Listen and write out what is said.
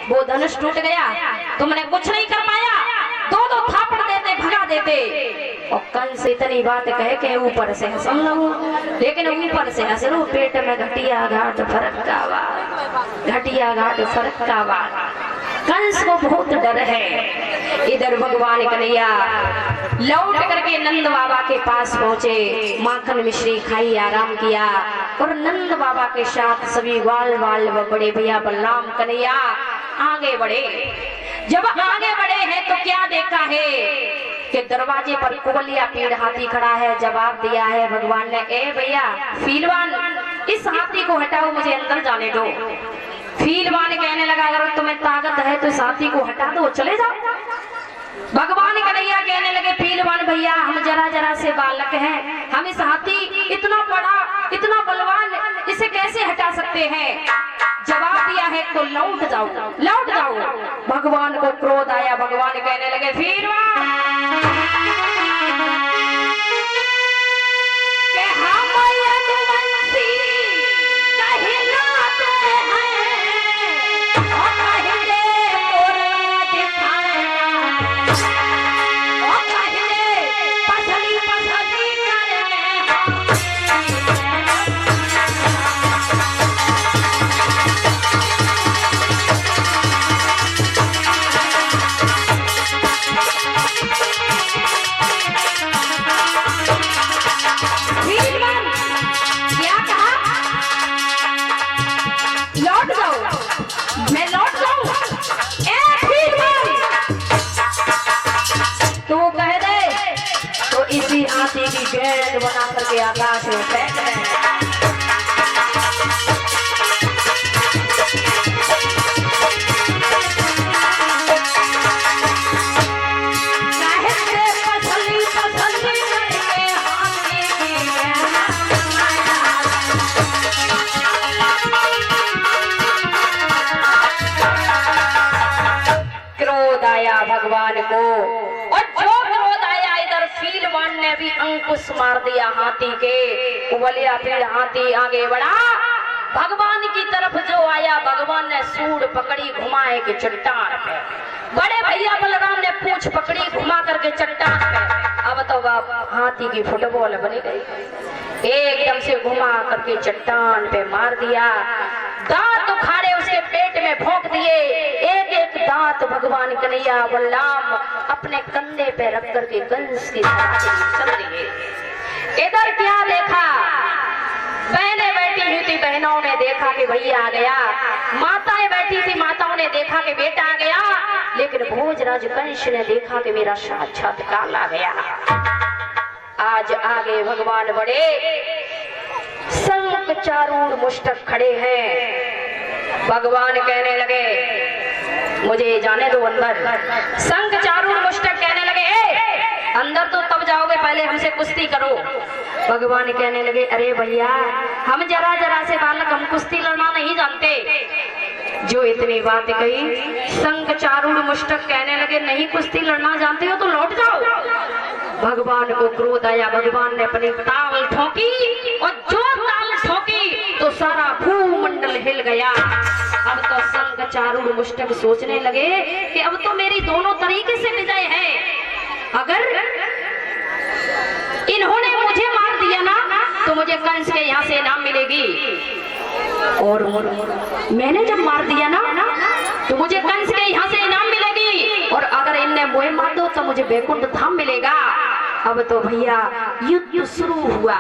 वो धनुष टूट गया, तुमने कुछ नहीं कर पाया, दो दो थापड़ देते, भगा देते। और कंस इतनी बात कह के ऊपर से हंस, लेकिन ऊपर से हंस लो, पेट में घटिया घाट फरक का वार, घटिया घाट फरक का वार। कंस को बहुत डर है। इधर भगवान कन्हैया लौट करके नंद बाबा के पास पहुंचे, माखन मिश्री खाई, आराम किया और नंद बाबा के साथ सभी ग्वाल बाल व बड़े भैया बलराम कन्हैया आगे बढ़े। जब आगे बढ़े हैं तो क्या देखा है कि दरवाजे पर कुबलिया पीड़ हाथी खड़ा है। जवाब दिया है भगवान ने, ए भैया फीलवान, इस हाथी को हटाओ, मुझे अंदर जाने दो। फीलवान कहने लगा, अगर तुम्हें ताकत है तो इस हाथी को हटा दो, चले जाओ। भगवान कन्हैया कहने लगे, फीलवान भैया हम जरा जरा से बालक हैं, हम इस हाथी इतना बड़ा इतना बलवान, इसे कैसे हटा सकते हैं। जवाब दिया है तो लौट जाओ, लौट जाओ। भगवान को क्रोध आया, भगवान कहने लगे, फीलवान की गेंद बना करके आकाश में फेंक रहे हैं। क्रोध आया भगवान को, और जो क्रोध आया इधर फीलवान ने भी अंकुश मार दिया हाथी के। कुबलिया पीड़ हाथी आगे बढ़ा, भगवान की तरफ जो आया, भगवान ने सूंड पकड़ी, घुमाए के चट्टान पे। बड़े भैया बलराम ने पूंछ पकड़ी, घुमा करके चट्टान पे। अब तो हाथी की फुटबॉल बनी गई, एकदम से घुमा करके चट्टान पे मार दिया। दांत उखाड़े उसके पेट में भोंक दिए, एक एक दांत भगवान कन्हैया बलराम अपने कंधे पे रख करके कंस की चल दिए। इधर क्या देखा, बहनें बैठी हुई थी, बहनों ने देखा कि भैया आ गया, माताएं बैठी थी, माताओं ने देखा कि बेटा आ गया, लेकिन भोजराज कंस ने देखा कि मेरा साक्षात काल आ गया। आज आगे भगवान बड़े संग चारूढ़ मुष्टक खड़े हैं। भगवान कहने लगे, मुझे जाने दो अंदर। संग चारूढ़ मुष्टक कहने लगे, अंदर तो तब जाओगे, पहले हमसे कुश्ती करो। भगवान कहने लगे, अरे भैया हम जरा जरा से बालक, हम कुश्ती लड़ना नहीं जानते। जो इतनी बात कही, संग चारूढ़ मुष्टक कहने लगे, नहीं कुश्ती लड़ना जानते हो तो लौट जाओ। भगवान को क्रोध आया, भगवान ने अपनी ताल ठोकी, और जो ताल ठोकी तो सारा भूमंडल हिल गया। अब तो संग चारूढ़ मुष्टक सोचने लगे कि अब तो मेरी दोनों तरीके से विजय है। अगर इन्होंने मुझे मार दिया ना तो मुझे कंस के यहाँ से इनाम मिलेगी, और मैंने जब मार दिया ना तो मुझे कंस के यहाँ से इनाम मिलेगी, और अगर इनने मुझे मार दो तो मुझे बैकुंठ धाम मिलेगा। अब तो भैया युद्ध शुरू हुआ।